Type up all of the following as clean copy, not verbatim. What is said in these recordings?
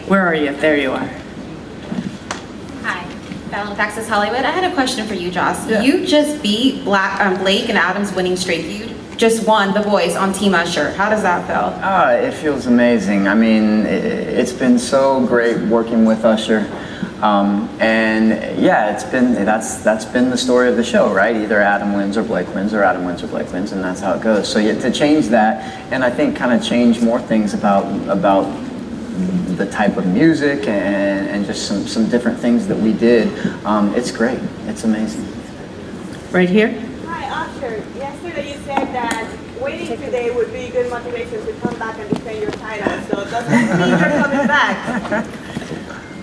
Where are you? There you are. Hi, Fallon Praxis Hollywood. I had a question for you, Joss. Yeah. You just beat Blake and Adam's winning straight feud. Just won The Voice on Team Usher. How does that feel? It feels amazing. I mean, it's been so great working with Usher. And yeah, that's been the story of the show, right? Either Adam wins or Blake wins, or Adam wins or Blake wins, and that's how it goes. So yeah, to change that, and I think kind of change more things about the type of music and just some different things that we did. It's great. It's amazing. Right here. Hi, Usher. Yesterday you said that winning today would be good motivation to come back and defend your title. So does that mean you're coming back?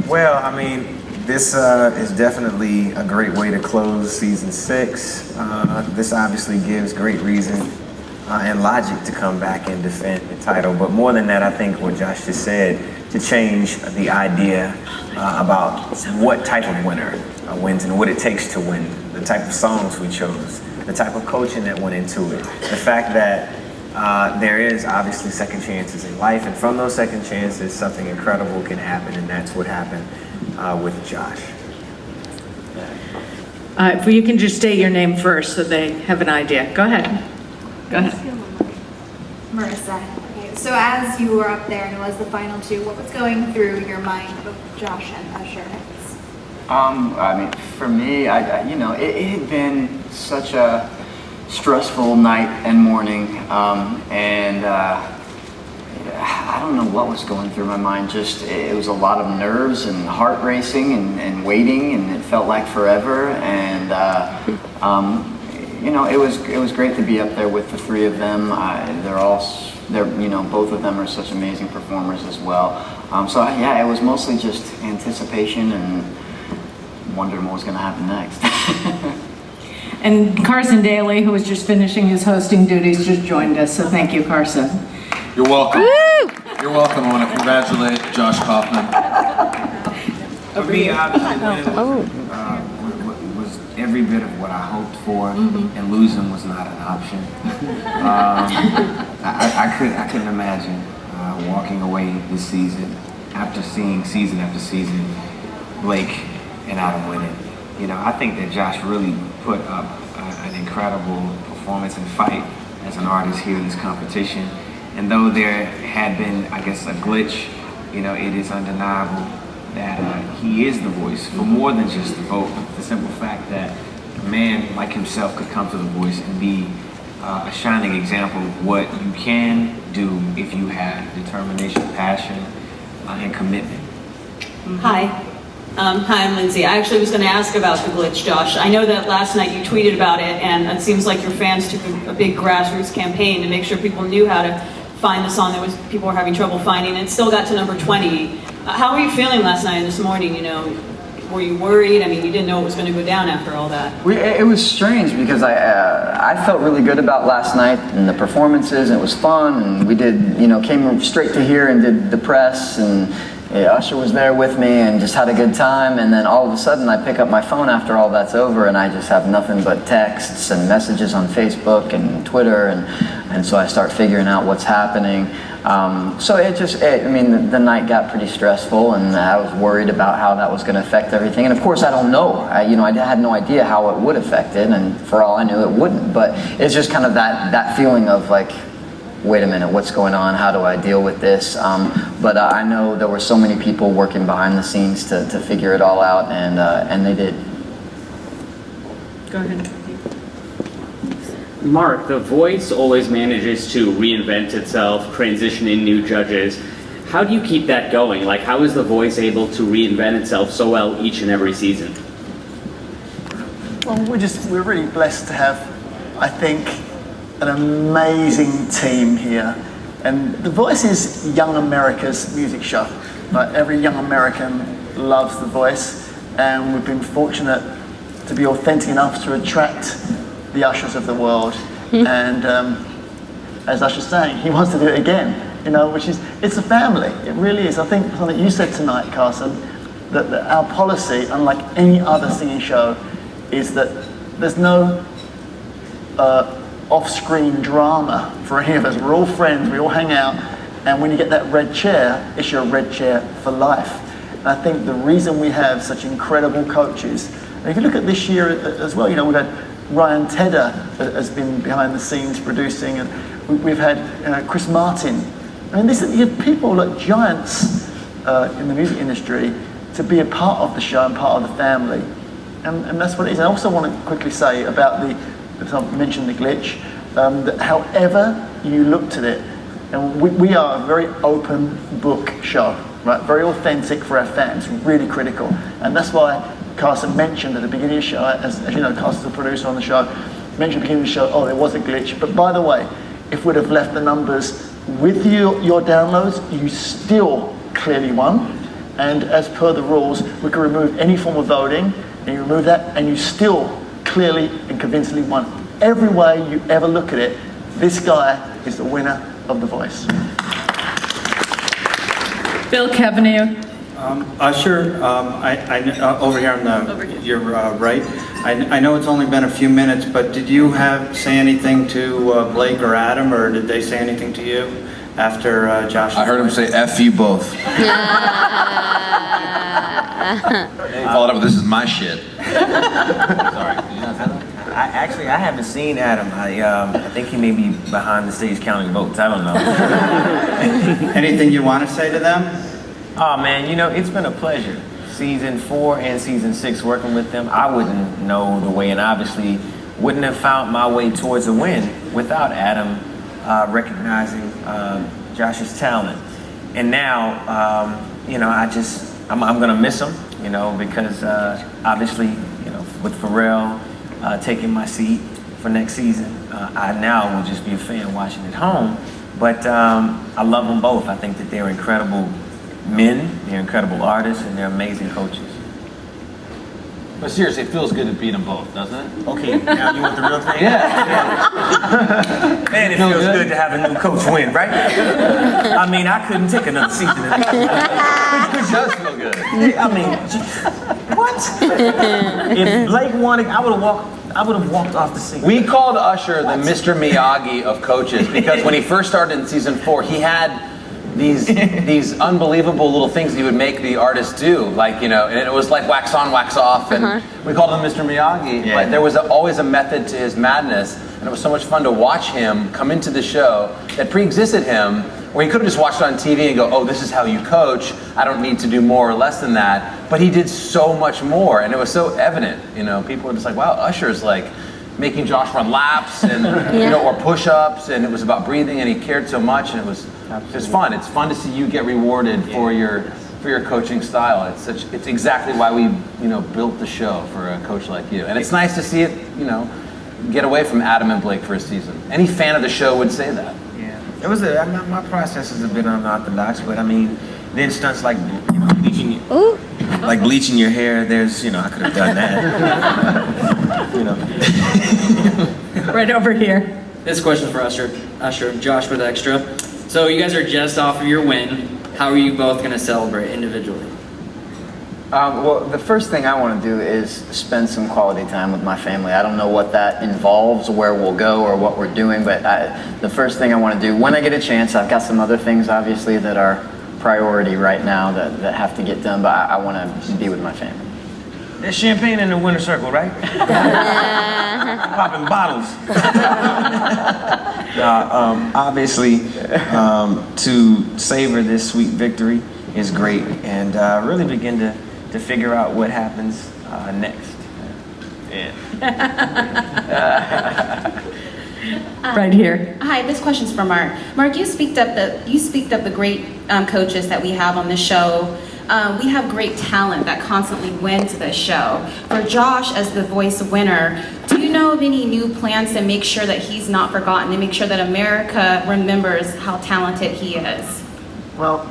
Well, I mean, this is definitely a great way to close season 6. This obviously gives great reason and logic to come back and defend the title. But more than that, I think what Josh just said, to change the idea about what type of winner wins and what it takes to win, the type of songs we chose, the type of coaching that went into it, the fact that there is obviously second chances in life, and from those second chances, something incredible can happen, and that's what happened with Josh. If you can just state your name first so they have an idea. Go ahead. Go ahead. Marissa. Okay, so as you were up there and it was the final two, what was going through your mind, both Josh and Usher? I mean, for me, it had been such a stressful night and morning, and I don't know what was going through my mind. Just it was a lot of nerves and heart racing and waiting, and it felt like forever. And it was great to be up there with the three of them. Both of them are such amazing performers as well. It was mostly just anticipation and wondering what was going to happen next. And Carson Daly, who was just finishing his hosting duties, just joined us. So thank you, Carson. You're welcome. Woo! You're welcome. I want to congratulate Josh Kaufman. For me, obviously, winning was every bit of what I hoped for, and losing was not an option. I couldn't imagine walking away this season after seeing season after season Blake and Adam winning. I think that Josh really put up an incredible performance and fight as an artist here in this competition. And though there had been, I guess, a glitch, it is undeniable that he is the voice for more than just the vote. The simple fact that a man like himself could come to the Voice and be a shining example of what you can do if you have determination, passion, and commitment. Hi. Hi, I'm Lindsay. I actually was going to ask about the glitch, Josh. I know that last night you tweeted about it, and it seems like your fans took a big grassroots campaign to make sure people knew how to find the song that people were having trouble finding. It still got to number 20. How were you feeling last night and this morning? Were you worried? I mean, you didn't know it was going to go down after all that. It was strange because I felt really good about last night and the performances, and it was fun, and we came straight to here and did the press, and Usher was there with me and just had a good time. And then all of a sudden I pick up my phone after all that's over, and I just have nothing but texts and messages on Facebook and Twitter, and so I start figuring out what's happening. The night got pretty stressful, and I was worried about how that was going to affect everything. And of course, I don't know. I had no idea how it would affect it, and for all I knew, it wouldn't. But it's just kind of that feeling of like, wait a minute, what's going on? How do I deal with this? But I know there were so many people working behind the scenes to figure it all out, and they did. Go ahead. Mark, The Voice always manages to reinvent itself, transition in new judges. How do you keep that going? Like, how is The Voice able to reinvent itself so well each and every season? Well, we're really blessed to have, I think, an amazing team here. And The Voice is young America's music show. Like, every young American loves The Voice, and we've been fortunate to be authentic enough to attract the Ushers of the world. And as Usher's saying, he wants to do it again, it's a family. It really is. I think something you said tonight, Carson, that our policy, unlike any other singing show, is that there's no off-screen drama for any of us. We're all friends, we all hang out, And when you get that red chair, it's your red chair for life. And I think the reason we have such incredible coaches, and if you look at this year as well, you know, we've had Ryan Tedder has been behind the scenes producing, and we've had Chris Martin. I mean, you have people like giants in the music industry to be a part of the show and part of the family. And that's what it is. I also want to quickly say about because I mentioned the glitch, that however you looked at it, and we are a very open book show, right? Very authentic for our fans, really critical. And that's why Carson mentioned at the beginning of the show, as you know, Carson's the producer on the show, mentioned at the beginning of the show, oh, there was a glitch. But by the way, if we'd have left the numbers with your downloads, you still clearly won. And as per the rules, we can remove any form of voting, and you remove that, and you still clearly and convincingly won. Every way you ever look at it, this guy is the winner of The Voice. Bill Kevin. Usher, over here on your right. I know it's only been a few minutes, but did you say anything to Blake or Adam, or did they say anything to you after Josh? I heard him say "F you both." Followed up with, "This is my shit." Sorry. I haven't seen Adam. I think he may be behind the stage counting votes. I don't know. Anything you want to say to them? Oh man, you know, it's been a pleasure. Season 4 and season 6 working with them. I wouldn't know the way, and obviously wouldn't have found my way towards a win without Adam recognizing Josh's talent. And now, you know, I'm gonna miss him, you know, because obviously, you know, with Pharrell taking my seat for next season, I now will just be a fan watching at home. But I love them both. I think that they're incredible men, they're incredible artists, and they're amazing coaches. But seriously, it feels good to beat them both, doesn't it? Okay, now you want the real thing? Yeah. Man, it feels good to have a new coach win, right? I mean, I couldn't take another season of this. It does feel good. I mean, what? If Blake won it, I would have walked off the scene. We called Usher the Mr. Miyagi of coaches because when he first started in season 4, he had these unbelievable little things he would make the artists do, like, you know, and it was like wax on, wax off, and we called him Mr. Miyagi. Yeah. But there was always a method to his madness, and it was so much fun to watch him come into the show that pre-existed him, where he could have just watched it on TV and go, oh, this is how you coach, I don't need to do more or less than that. But he did so much more, and it was so evident, you know, people were just like, wow, Usher's like making Josh run laps and you know, or push-ups, and it was about breathing, and he cared so much, and it was fun. It's fun to see you get rewarded for your coaching style. It's exactly why we, you know, built the show for a coach like you, and it's nice to see it, you know, get away from Adam and Blake for a season. Any fan of the show would say that. Yeah, it was my process is a bit unorthodox, but I mean, then stunts like, you know, bleaching your hair. There's, you know, I could have done that. You know. Right over here. This question for Usher, Josh with extra. So you guys are just off of your win. How are you both going to celebrate individually? Well, the first thing I want to do is spend some quality time with my family. I don't know what that involves, where we'll go, or what we're doing, but the first thing I want to do, when I get a chance, I've got some other things, obviously, that are priority right now that have to get done, but I want to be with my family. There's champagne in the winner circle, right? Popping bottles. Obviously, to savor this sweet victory is great, and really begin to figure out what happens next. Yeah. Right here. Hi, this question's for Mark. Mark, you speaked up the great coaches that we have on the show. We have great talent that constantly wins the show. For Josh, as the Voice winner, do you know of any new plans to make sure that he's not forgotten, to make sure that America remembers how talented he is? Well,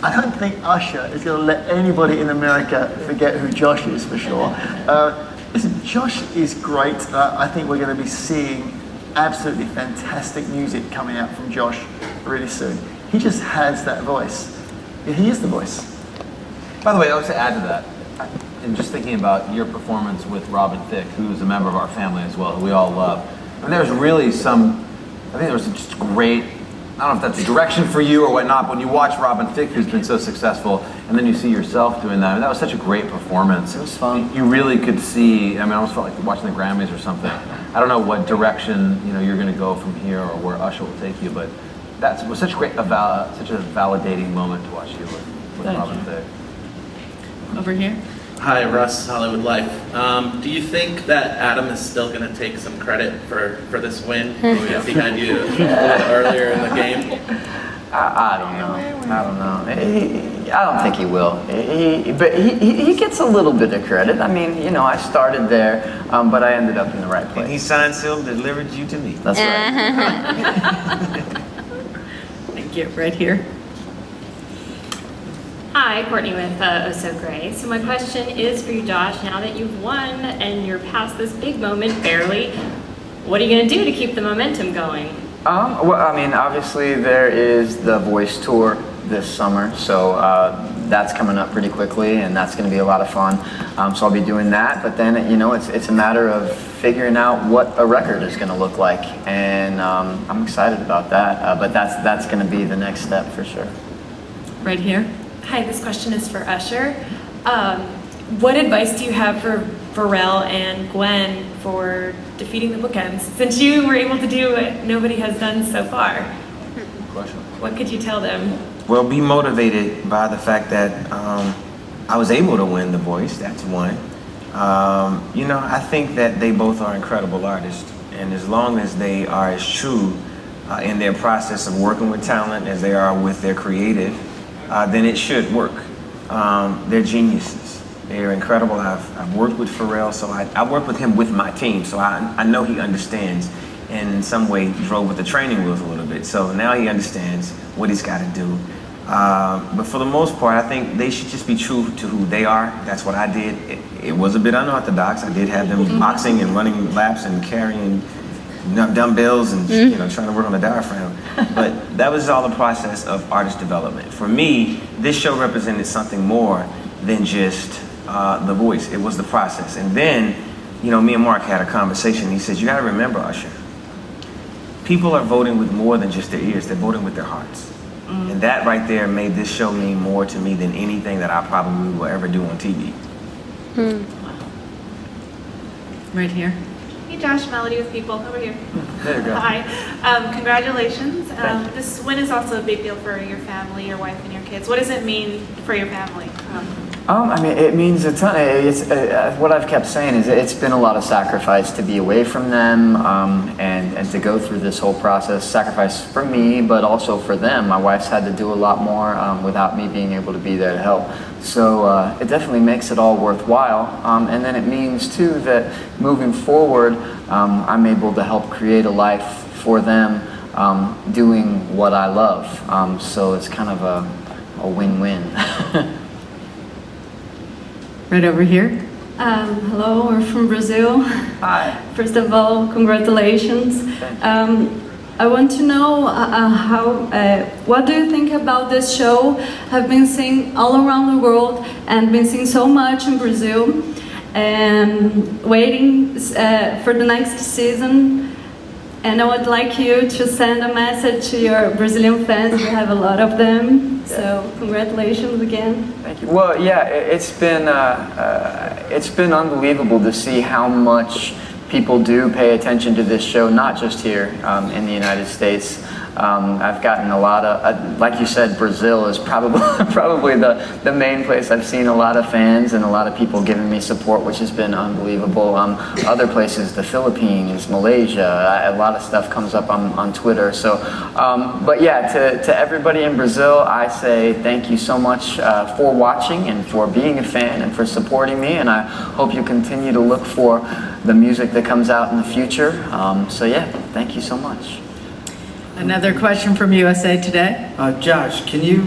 I don't think Usher is going to let anybody in America forget who Josh is, for sure. Listen, Josh is great. I think we're going to be seeing absolutely fantastic music coming out from Josh really soon. He just has that voice. He is the voice. By the way, I would to add to that, and just thinking about your performance with Robin Thicke, who's a member of our family as well, who we all love. And there was really I think there was just great don't know if that's direction for you or whatnot, but when you watch Robin Thicke, who's been so successful, and then you see yourself doing that, I mean, that was such a great performance. It was fun. You really could see, I mean, I almost felt like watching the Grammys or something. I don't know what direction, you know, you're going to go from here or where Usher will take you, but that was such a validating moment to watch you with Robin Thicke. Over here. Hi, Russ, Hollywood Life. Do you think that Adam is still going to take some credit for this win? Maybe behind you a little earlier in the game? I don't know. I don't think he will. But he gets a little bit of credit. I mean, you know, I started there, but I ended up in the right place. And he signed, sealed, delivered you to me. That's right. Thank you. Right here. Hi, Courtney with Oh So Gray. So my question is for you, Josh. Now that you've won and you're past this big moment, barely, what are you going to do to keep the momentum going? Well, I mean, obviously there is the Voice Tour this summer, so that's coming up pretty quickly, and that's going to be a lot of fun. So I'll be doing that, but then, you know, it's a matter of figuring out what a record is going to look like, and I'm excited about that, but that's going to be the next step for sure. Right here. Hi, this question is for Usher. What advice do you have for Pharrell and Gwen for defeating the bookends? Since you were able to do what nobody has done so far, what could you tell them? Well, be motivated by the fact that I was able to win The Voice. That's one. You know, I think that they both are incredible artists, and as long as they are as true in their process of working with talent as they are with their creative, then it should work. They're geniuses. They're incredible. I've worked with Pharrell, so I worked with him with my team, so I know he understands, and in some way drove with the training wheels a little bit. So now he understands what he's got to do. But for the most part, I think they should just be true to who they are. That's what I did. It was a bit unorthodox. I did have them boxing and running laps and carrying dumbbells and you know, trying to work on the diaphragm. But that was all the process of artist development. For me, this show represented something more than just The Voice. It was the process. And then, you know, me and Mark had a conversation. He says, you got to remember, Usher, people are voting with more than just their ears. They're voting with their hearts. And that right there made this show mean more to me than anything that I probably will ever do on TV. Right here. Hey Josh, Melody with People, over here. There you go. Hi, congratulations. This win is also a big deal for your family, your wife and your kids. What does it mean for your family? I mean, it means a ton. It's what I've kept saying is it's been a lot of sacrifice to be away from them and to go through this whole process. Sacrifice for me, but also for them. My wife's had to do a lot more without me being able to be there to help. So it definitely makes it all worthwhile. And then it means too that moving forward, I'm able to help create a life for them doing what I love. So it's kind of a win-win. Right over here. Hello, we're from Brazil. Hi. First of all, congratulations. I want to know what do you think about this show? I've been seeing all around the world and been seeing so much in Brazil and waiting for the next season. And I would like you to send a message to your Brazilian fans. We have a lot of them. So congratulations again. Thank you. Well, yeah, it's been unbelievable to see how much people do pay attention to this show, not just here in the United States. I've gotten a lot of, like you said, Brazil is probably the main place I've seen a lot of fans and a lot of people giving me support, which has been unbelievable. Other places, the Philippines, Malaysia, a lot of stuff comes up on Twitter. So, but yeah, to everybody in Brazil, I say thank you so much for watching and for being a fan and for supporting me. And I hope you continue to look for the music that comes out in the future. So yeah, thank you so much. Another question from USA Today. Josh, do you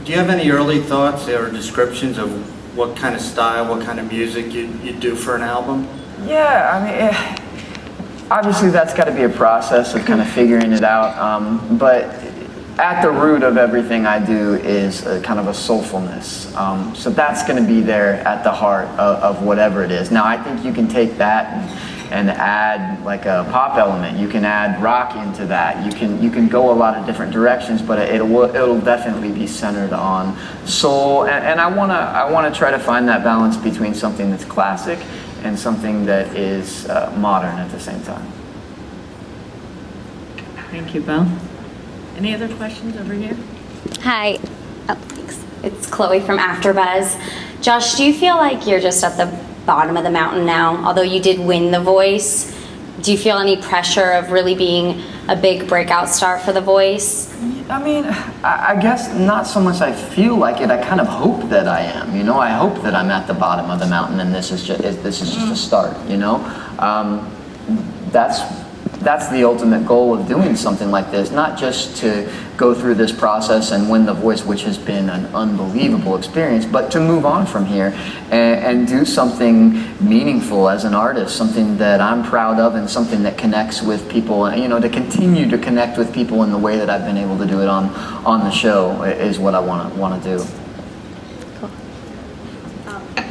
have any early thoughts or descriptions of what kind of style, what kind of music you do for an album? Yeah, I mean, obviously that's got to be a process of kind of figuring it out, but at the root of everything I do is a kind of a soulfulness. So that's going to be there at the heart of whatever it is. Now, I think you can take that and add like a pop element. You can add rock into that. You can go a lot of different directions, but it'll definitely be centered on soul. And I wanna try to find that balance between something that's classic and something that is modern at the same time. Thank you, Bill. Any other questions over here? Hi, thanks. It's Chloe from AfterBuzz. Josh, do you feel like you're just at the bottom of the mountain now? Although you did win The Voice, do you feel any pressure of really being a big breakout star for The Voice? I mean, I guess not so much I feel like it, I kind of hope that I am, you know? I hope that I'm at the bottom of the mountain and this is just a start, you know? That's the ultimate goal of doing something like this, not just to go through this process and win The Voice, which has been an unbelievable experience, but to move on from here and do something meaningful as an artist, something that I'm proud of and something that connects with people, you know, to continue to connect with people in the way that I've been able to do it on the show is what I want to do.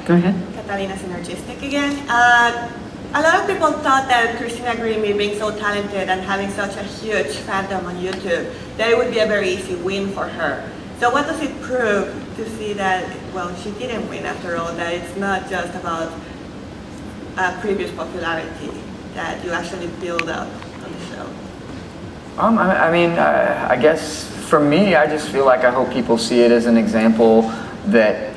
Go ahead. Catalina Synergistic again. A lot of people thought that Christina Grimmie, being so talented and having such a huge fandom on YouTube, that it would be a very easy win for her. So what does it prove to see that, well, she didn't win after all, that it's not just about previous popularity, that you actually build up on the show? I guess for me, I just feel like I hope people see it as an example that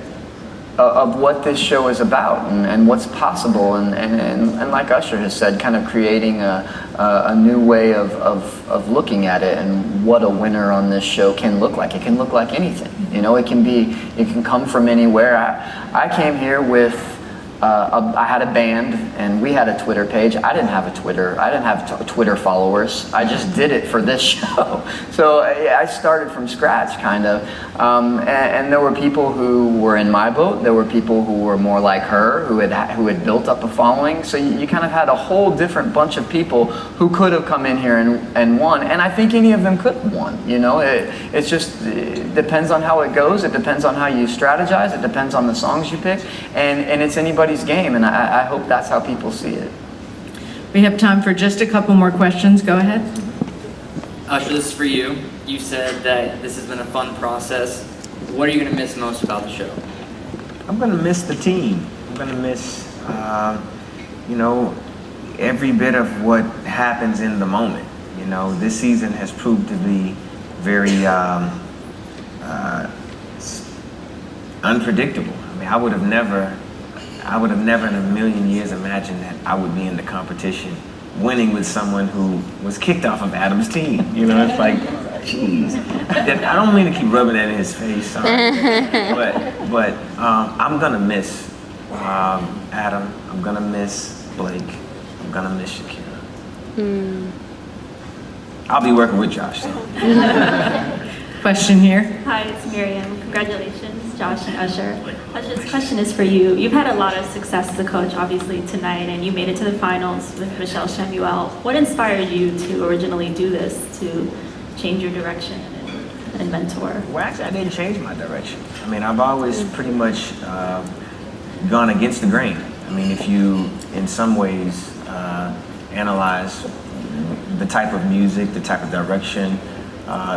of what this show is about and what's possible and like Usher has said, kind of creating a new way of looking at it and what a winner on this show can look like. It can look like anything, you know. It can come from anywhere. I came here with I had a band and we had a Twitter page. I didn't have a Twitter. I didn't have Twitter followers. I just did it for this show. So I started from scratch, kind of. And there were people who were in my boat. There were people who were more like her, who had built up a following. So you kind of had a whole different bunch of people who could have come in here and won. And I think any of them could have won. You know, it depends on how it goes. It depends on how you strategize. It depends on the songs you pick. And it's anybody's game, and I hope that's how people see it. We have time for just a couple more questions. Go ahead. Usher, this is for you. You said that this has been a fun process. What are you going to miss most about the show? I'm going to miss the team. I'm going to miss, you know, every bit of what happens in the moment. You know, this season has proved to be very unpredictable. I mean, I would have never in a million years imagined that I would be in the competition winning with someone who was kicked off of Adam's team. You know, it's like, jeez. I don't mean to keep rubbing that in his face, sorry. but I'm gonna miss Adam. I'm gonna miss Blake. I'm gonna miss Shakira. I'll be working with Josh. Question here. Hi, it's Miriam. Congratulations, Josh and Usher. Usher's question is for you. You've had a lot of success as a coach, obviously, tonight, and you made it to the finals with Michelle Shemuel. What inspired you to originally do this, to change your direction and mentor? Well, actually, I didn't change my direction. I mean, I've always pretty much gone against the grain. I mean, if you, in some ways, analyze the type of music, the type of direction,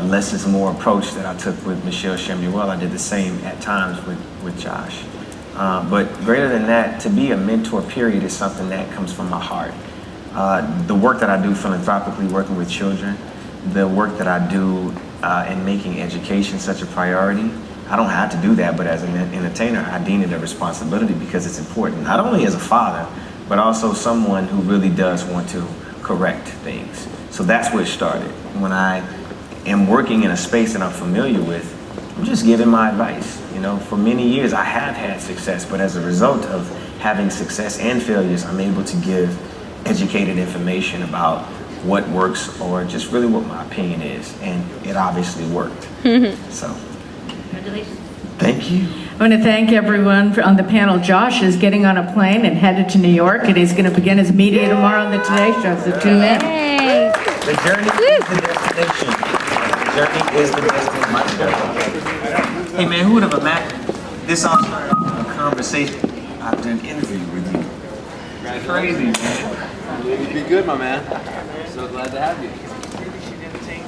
less is more approach that I took with Michelle Shemuel, I did the same at times with Josh. But greater than that, to be a mentor, period, is something that comes from my heart. The work that I do philanthropically, working with children, the work that I do in making education such a priority, I don't have to do that, but as an entertainer, I deem it a responsibility because it's important, not only as a father, but also someone who really does want to correct things. So that's where it started. When I am working in a space that I'm familiar with, I'm just giving my advice. You know, for many years I have had success, but as a result of having success and failures, I'm able to give educated information about what works or just really what my opinion is. And it obviously worked. So, Congratulations. Thank you. I want to thank everyone on the panel. Josh is getting on a plane and headed to New York, and he's going to begin his media tomorrow on the Today Show, so tune in. The journey is the destination. The journey is the destination. Hey man, who would have imagined this on a conversation after an interview with you? Crazy, man. You'd be good, my man. So glad to have you. Maybe she didn't take.